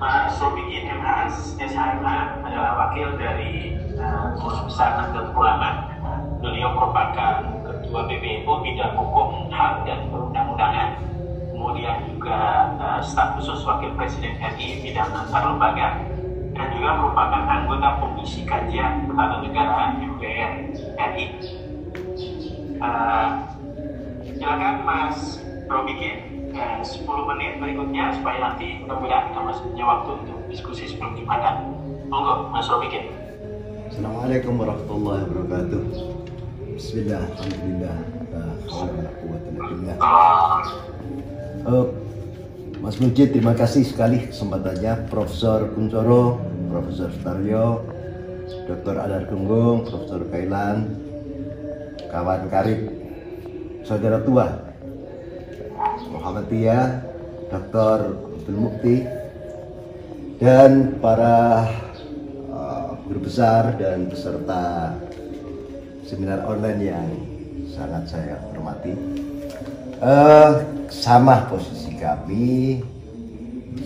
Mas Robikin MHS SHMH adalah wakil dari Pengurus Besar Nahdlatul Ulama. Beliau merupakan Ketua PBNU bidang hukum, HAM, dan perundang-undangan. Kemudian juga staf khusus Wakil Presiden RI bidang antar lembaga, dan juga merupakan anggota Komisi Kajian Tata Negara MPR RI. Silakan Mas Robikin 10 menit berikutnya supaya nanti mudah-mudahan kita masih punya waktu untuk diskusi sebelum Jumatan. Monggo Mas Robikin. Assalamualaikum warahmatullahi wabarakatuh. Bismillah, alhamdulillah, Mas Mujid, terima kasih sekali kesempatannya. Profesor Kuncoro, Profesor Sutaryo, Dr. Adar Gunggung, Profesor Kailan, kawan karib, saudara tua Muhammadiyah, Dr. Abdul Mukti, dan para guru besar dan peserta seminar online yang sangat saya hormati. Sama posisi kami,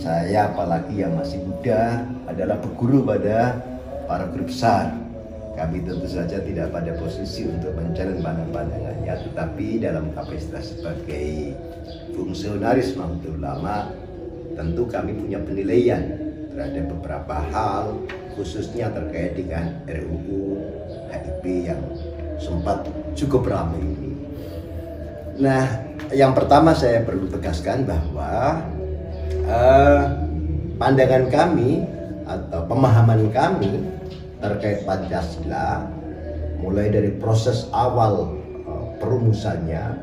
saya apalagi yang masih muda adalah berguru pada para guru besar. Kami tentu saja tidak pada posisi untuk mencari pandangannya, tetapi dalam kapasitas sebagai fungsionaris Nahdlatul Ulama, tentu kami punya penilaian terhadap beberapa hal, khususnya terkait dengan RUU HIP yang sempat cukup ramai ini. Nah, yang pertama saya perlu tegaskan bahwa pandangan kami atau pemahaman kami terkait Pancasila, mulai dari proses awal perumusannya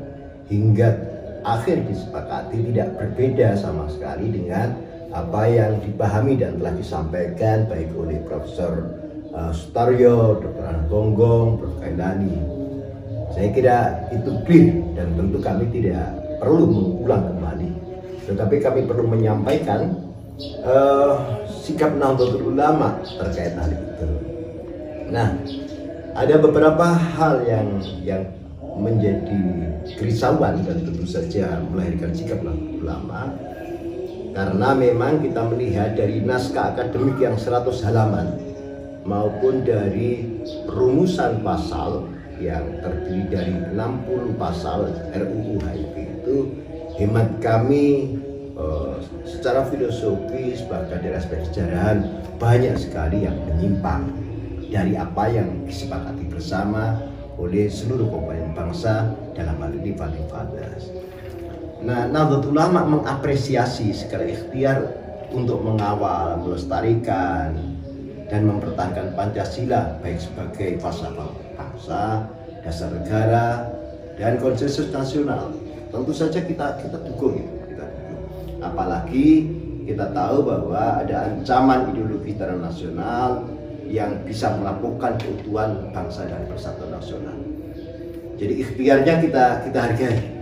hingga akhir disepakati, tidak berbeda sama sekali dengan apa yang dipahami dan telah disampaikan baik oleh Profesor Sutaryo, Dr. Adar Gunggung, Prof. Kailani. Saya kira itu clear dan tentu kami tidak perlu mengulang kembali, tetapi kami perlu menyampaikan sikap Nahdlatul Ulama terkait hal itu. Nah, ada beberapa hal yang menjadi kerisauan dan tentu saja melahirkan sikap Nahdlatul Ulama, karena memang kita melihat dari naskah akademik yang 100 halaman maupun dari rumusan pasal yang terdiri dari 60 pasal RUU HIP itu, hemat kami secara filosofis bahkan dari aspek sejarahan banyak sekali yang menyimpang dari apa yang disepakati bersama oleh seluruh komponen bangsa, dalam hal ini Paling Fadas. Nah, Nahdlatul Ulama mengapresiasi secara ikhtiar untuk mengawal, melestarikan, dan mempertahankan Pancasila baik sebagai falsafah bangsa, dasar negara, dan konsensus nasional. Tentu saja kita dukung itu, apalagi kita tahu bahwa ada ancaman ideologi internasional yang bisa melakukan keutuhan bangsa dan persatuan nasional. Jadi ikhtiarnya kita hargai.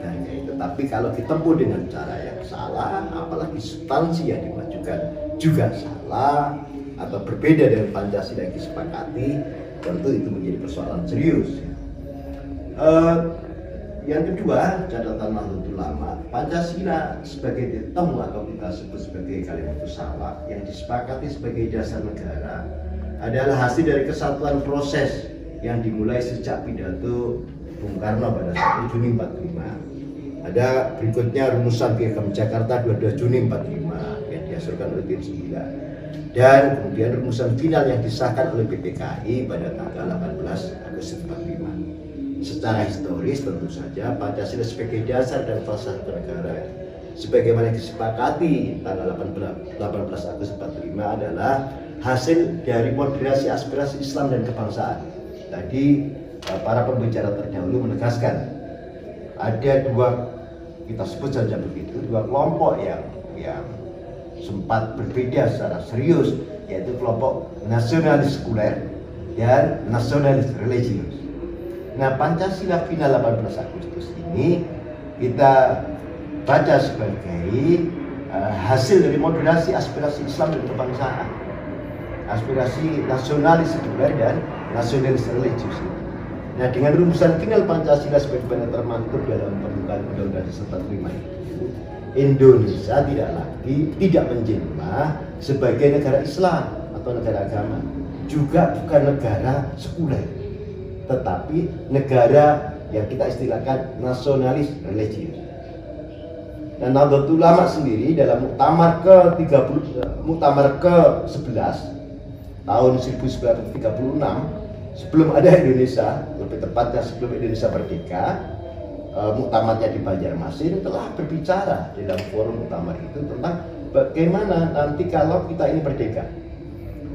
Tapi kalau ditempuh dengan cara yang salah, apalagi substansi yang dimajukan juga salah atau berbeda dengan Pancasila yang disepakati, tentu itu menjadi persoalan serius. Yang kedua, catatan Nahdlatul Ulama, Pancasila sebagai titemu atau kita sebut sebagai kalimatus shawab yang disepakati sebagai dasar negara adalah hasil dari kesatuan proses yang dimulai sejak pidato Bung Karno pada 1 Juni 45. Ada berikutnya rumusan Piagam Jakarta 22 Juni 45 yang dihasilkan oleh Tim 9, dan kemudian rumusan final yang disahkan oleh PPKI pada tanggal 18 Agustus 45. Secara historis tentu saja Pancasila sebagai dasar dan falsafah negara sebagaimana disepakati tanggal 18 Agustus 45 adalah hasil dari moderasi aspirasi Islam dan kebangsaan. Tadi para pembicara terdahulu menegaskan ada dua, kita sebut saja begitu, dua kelompok yang sempat berbeda secara serius, yaitu kelompok nasionalis sekuler dan nasionalis religius. Nah, Pancasila final 18 Agustus ini kita baca sebagai hasil dari moderasi aspirasi Islam dan kebangsaan, aspirasi nasionalis sekuler dan nasionalis religius. Nah, dengan rumusan final Pancasila sebagaimana termaktub dalam pembukaan Undang-Undang Dasar 45 itu, Indonesia tidak lagi lagi tidak menjelma sebagai negara Islam atau negara agama, juga bukan negara sekuler, tetapi negara yang kita istilahkan nasionalis religius. Dan Nahdlatul Ulama sendiri dalam muktamar ke-11 tahun 1936, sebelum ada Indonesia, lebih tepatnya sebelum Indonesia merdeka, muktamarnya di Banjarmasin telah berbicara di dalam forum muktamar itu tentang bagaimana nanti kalau kita ini merdeka.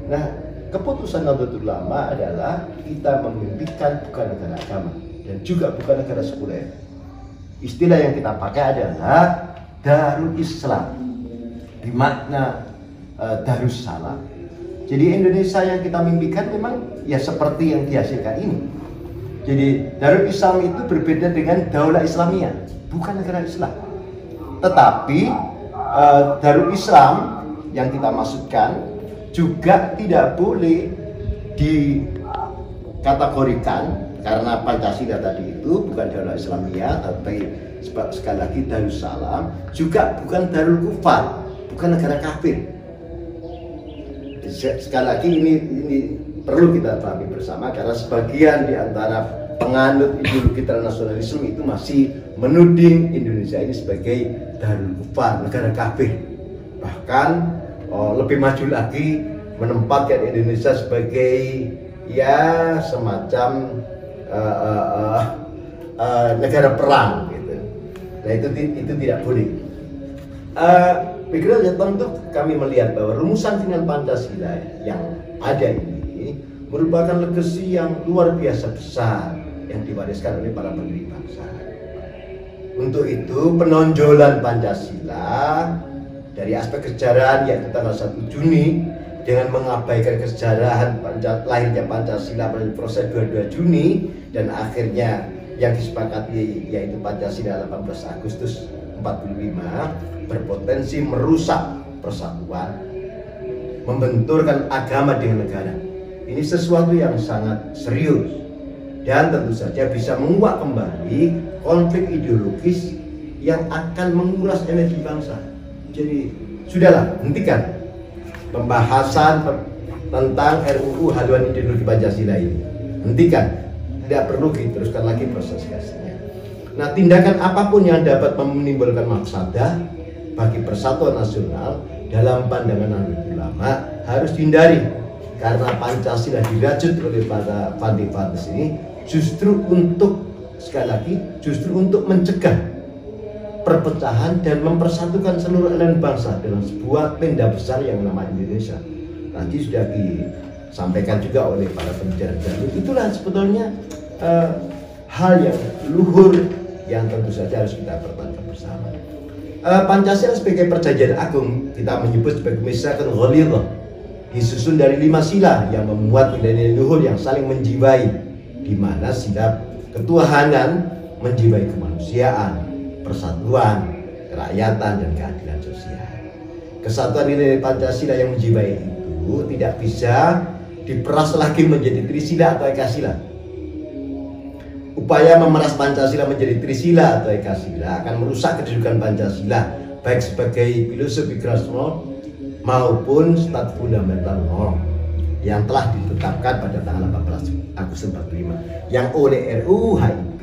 Nah, keputusan Nahdlatul Ulama adalah kita memimpikan bukan negara agama dan juga bukan negara sekuler. Istilah yang kita pakai adalah Darul Islam, bermakna Darussalam. Jadi Indonesia yang kita mimpikan memang ya seperti yang dihasilkan ini. Jadi Darul Islam itu berbeda dengan Daulah Islamiyah, bukan negara Islam. Tetapi Darul Islam yang kita maksudkan juga tidak boleh dikategorikan, karena Pancasila tadi itu bukan Daulah Islamiyah, tapi sekali lagi Darussalam, juga bukan Darul Kufar, bukan negara kafir. Sekali lagi ini perlu kita pahami bersama, karena sebagian di antara penganut ideologi internasionalisme itu masih menuding Indonesia ini sebagai Darul Kufar, negara kafir. Bahkan lebih maju lagi menempatkan Indonesia sebagai ya semacam negara perang gitu. Nah itu tidak boleh. Pikirnya tentu kami melihat bahwa rumusan final Pancasila yang ada ini merupakan legasi yang luar biasa besar yang diwariskan oleh para pendiri bangsa. Untuk itu penonjolan Pancasila dari aspek kesejarahan yaitu tanggal 1 Juni dengan mengabaikan kesejarahan lahirnya Pancasila pada proses 22 Juni dan akhirnya yang disepakati yaitu Pancasila 18 Agustus 45 berpotensi merusak persatuan, membenturkan agama dengan negara. Ini sesuatu yang sangat serius dan tentu saja bisa menguak kembali konflik ideologis yang akan menguras energi bangsa. Jadi sudahlah, hentikan pembahasan tentang RUU haluan ideologi Pancasila ini. Hentikan. Tidak perlu diteruskan lagi proses kasihnya. Nah, tindakan apapun yang dapat menimbulkan mafsadah bagi persatuan nasional dalam pandangan Nahdlatul Ulama harus dihindari, karena Pancasila dirajut oleh para fadil-fadil ini justru untuk, sekali lagi, justru untuk mencegah perpecahan dan mempersatukan seluruh elemen bangsa dalam sebuah tenda besar yang namanya Indonesia. Tadi sudah disampaikan juga oleh para pembicara. Itulah sebetulnya hal yang luhur yang tentu saja harus kita pertahankan bersama. Pancasila sebagai perjanjian agung kita menyebut sebagai Mitsaqul Ghalidh, disusun dari 5 sila yang memuat nilai-nilai luhur yang saling menjiwai, di mana sila ketuhanan menjiwai kemanusiaan, persatuan, kerakyatan, dan keadilan sosial. Kesatuan nilai Pancasila yang menjiwai itu tidak bisa diperas lagi menjadi trisila atau ekasila. Upaya memeras Pancasila menjadi trisila atau ekasila akan merusak kedudukan Pancasila baik sebagai filosofi grassroots maupun stat fundamental norm yang telah ditetapkan pada tanggal 18 Agustus 45 yang oleh RUU HIP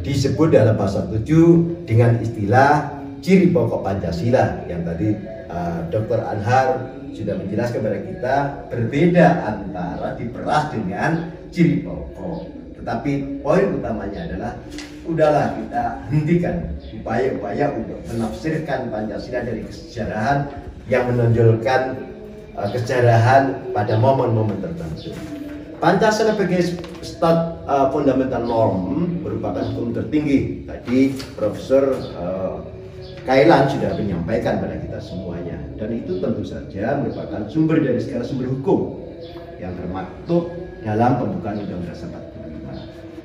disebut dalam pasal 7 dengan istilah ciri pokok Pancasila yang tadi Dr. Anhar sudah menjelaskan kepada kita berbeda antara diperas dengan ciri pokok. Tetapi poin utamanya adalah udahlah kita hentikan upaya-upaya untuk menafsirkan Pancasila dari kesejarahan yang menonjolkan kesejarahan pada momen-momen tertentu. Pancasila sebagai stat fundamental norm merupakan hukum tertinggi. Tadi Profesor Kailan sudah menyampaikan pada kita semuanya, dan itu tentu saja merupakan sumber dari segala sumber hukum yang termaktub dalam pembukaan Undang-Undang Dasar 45.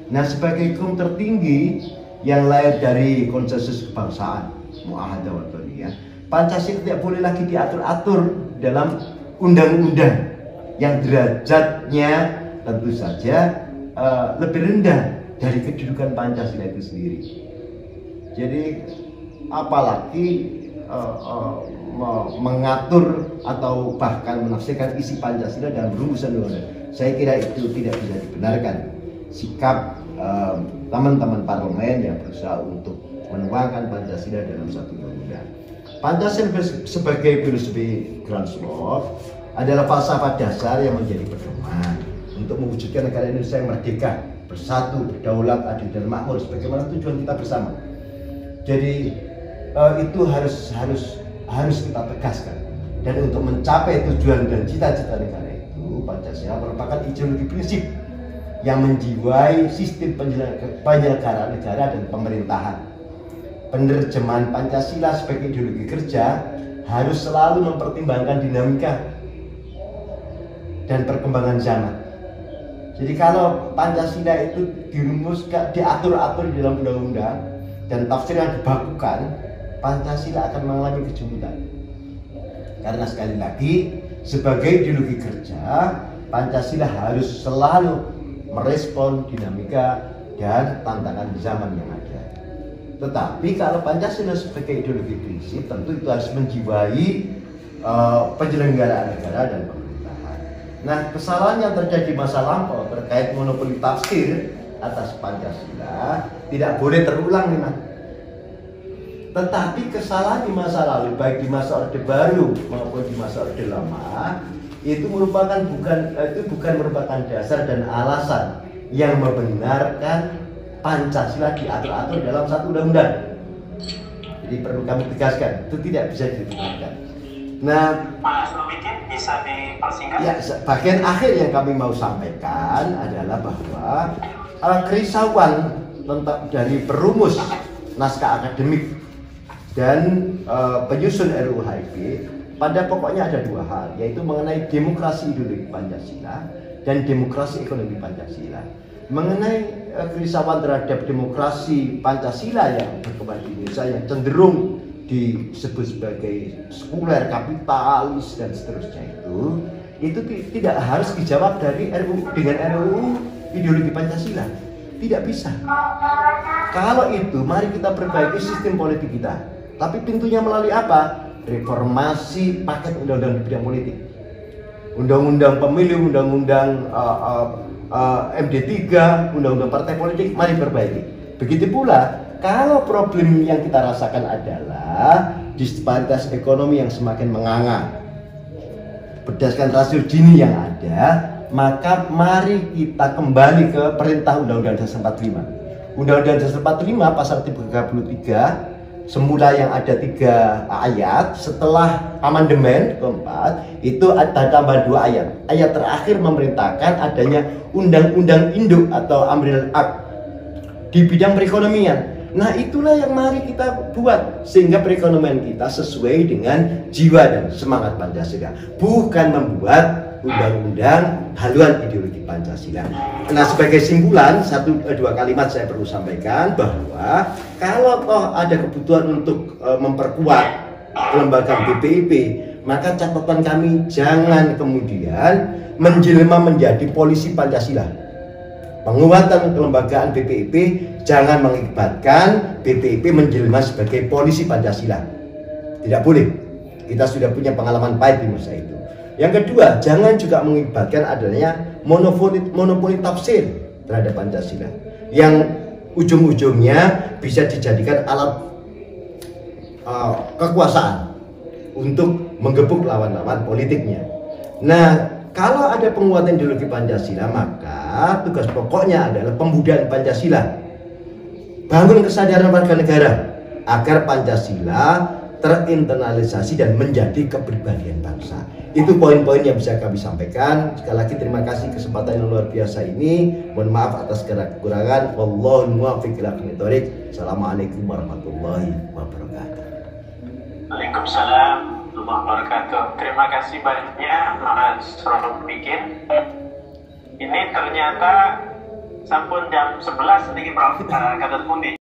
Nah, sebagai hukum tertinggi yang lahir dari konsensus kebangsaan muahadah wataniyah, Pancasila tidak boleh lagi diatur-atur dalam undang-undang yang derajatnya tentu saja lebih rendah dari kedudukan Pancasila itu sendiri. Jadi apalagi mengatur atau bahkan menafsirkan isi Pancasila dalam rumusan undang-undang. Saya kira itu tidak bisa dibenarkan. Sikap teman-teman parlemen yang berusaha untuk menuangkan Pancasila dalam satu undang-undang. Pancasila sebagai filosofi ground law adalah falsafah dasar yang menjadi pedoman untuk mewujudkan negara Indonesia yang merdeka, bersatu, berdaulat, adil dan makmur sebagaimana tujuan kita bersama. Jadi itu harus kita tegaskan. Dan untuk mencapai tujuan dan cita-cita negara itu, Pancasila merupakan ideologi prinsip yang menjiwai sistem penyelenggaraan negara dan pemerintahan. Penerjemahan Pancasila sebagai ideologi kerja harus selalu mempertimbangkan dinamika dan perkembangan zaman. Jadi kalau Pancasila itu dirumuskan, diatur-atur di dalam undang-undang dan tafsir yang dibakukan, Pancasila akan mengalami kejumutan. Karena sekali lagi, sebagai ideologi kerja, Pancasila harus selalu merespon dinamika dan tantangan zaman yang ada. Tetapi kalau Pancasila sebagai ideologi prinsip, tentu itu harus menjiwai penyelenggaraan negara dan pemerintahan. Nah, kesalahan yang terjadi masa lampau terkait monopoli tafsir atas Pancasila tidak boleh terulang nih, Mas. Tetapi kesalahan di masa lalu, baik di masa Orde Baru maupun di masa Orde Lama, itu bukan merupakan dasar dan alasan yang membenarkan Pancasila diatur-atur dalam satu undang-undang. Jadi perlu kami tegaskan, itu tidak bisa dibenarkan. Nah, Mas Lubikin bisa dipersingkat? Ya, bagian akhir yang kami mau sampaikan adalah bahwa kerisauan dari perumus naskah akademik dan penyusun RUU HIP pada pokoknya ada dua hal, yaitu mengenai demokrasi ideologi Pancasila dan demokrasi ekonomi Pancasila. Mengenai kerisauan terhadap demokrasi Pancasila yang berkembang di Indonesia yang cenderung disebut sebagai sekuler, kapitalis dan seterusnya itu tidak harus dijawab dengan RUU ideologi Pancasila. Tidak bisa. Kalau itu, mari kita perbaiki sistem politik kita. Tapi pintunya melalui apa? Reformasi paket undang-undang di bidang politik. Undang-undang pemilu, undang-undang MD3, undang-undang partai politik, mari perbaiki. Begitu pula, kalau problem yang kita rasakan adalah disparitas ekonomi yang semakin menganga berdasarkan rasio Gini yang ada, maka mari kita kembali ke perintah Undang-Undang Dasar 45. Undang-Undang Dasar 45 pasal 33, semula yang ada 3 ayat, setelah amandemen keempat itu ada tambah 2 ayat. Ayat terakhir memerintahkan adanya undang-undang induk atau umbrella act di bidang perekonomian. Nah, itulah yang mari kita buat sehingga perekonomian kita sesuai dengan jiwa dan semangat Pancasila, bukan membuat undang-undang haluan ideologi Pancasila. Nah, sebagai simpulan, 1-2 kalimat saya perlu sampaikan bahwa kalau toh ada kebutuhan untuk memperkuat kelembagaan BPIP, maka catatan kami jangan kemudian menjelma menjadi polisi Pancasila. Penguatan kelembagaan BPIP jangan mengibatkan BPIP menjelma sebagai polisi Pancasila. Tidak boleh. Kita sudah punya pengalaman pahit di masa itu. Yang kedua, jangan juga mengibatkan adanya monopoli tafsir terhadap Pancasila yang ujung-ujungnya bisa dijadikan alat kekuasaan untuk menggebuk lawan-lawan politiknya. Nah, kalau ada penguatan ideologi Pancasila, maka tugas pokoknya adalah pembudayaan Pancasila. Bangun kesadaran warga negara agar Pancasila terinternalisasi dan menjadi kepribadian bangsa. Itu poin-poin yang bisa kami sampaikan. Sekali lagi terima kasih kesempatan yang luar biasa ini. Mohon maaf atas segala kekurangan. Wallahul muwaffiq ila aqwamit thoriq. Assalamualaikum warahmatullahi wabarakatuh. Waalaikumsalam warahmatullahi wabarakatuh. Terima kasih banyak Mas Lubikin. Ini ternyata sampun jam 11 nih Prof. Kadut pundi.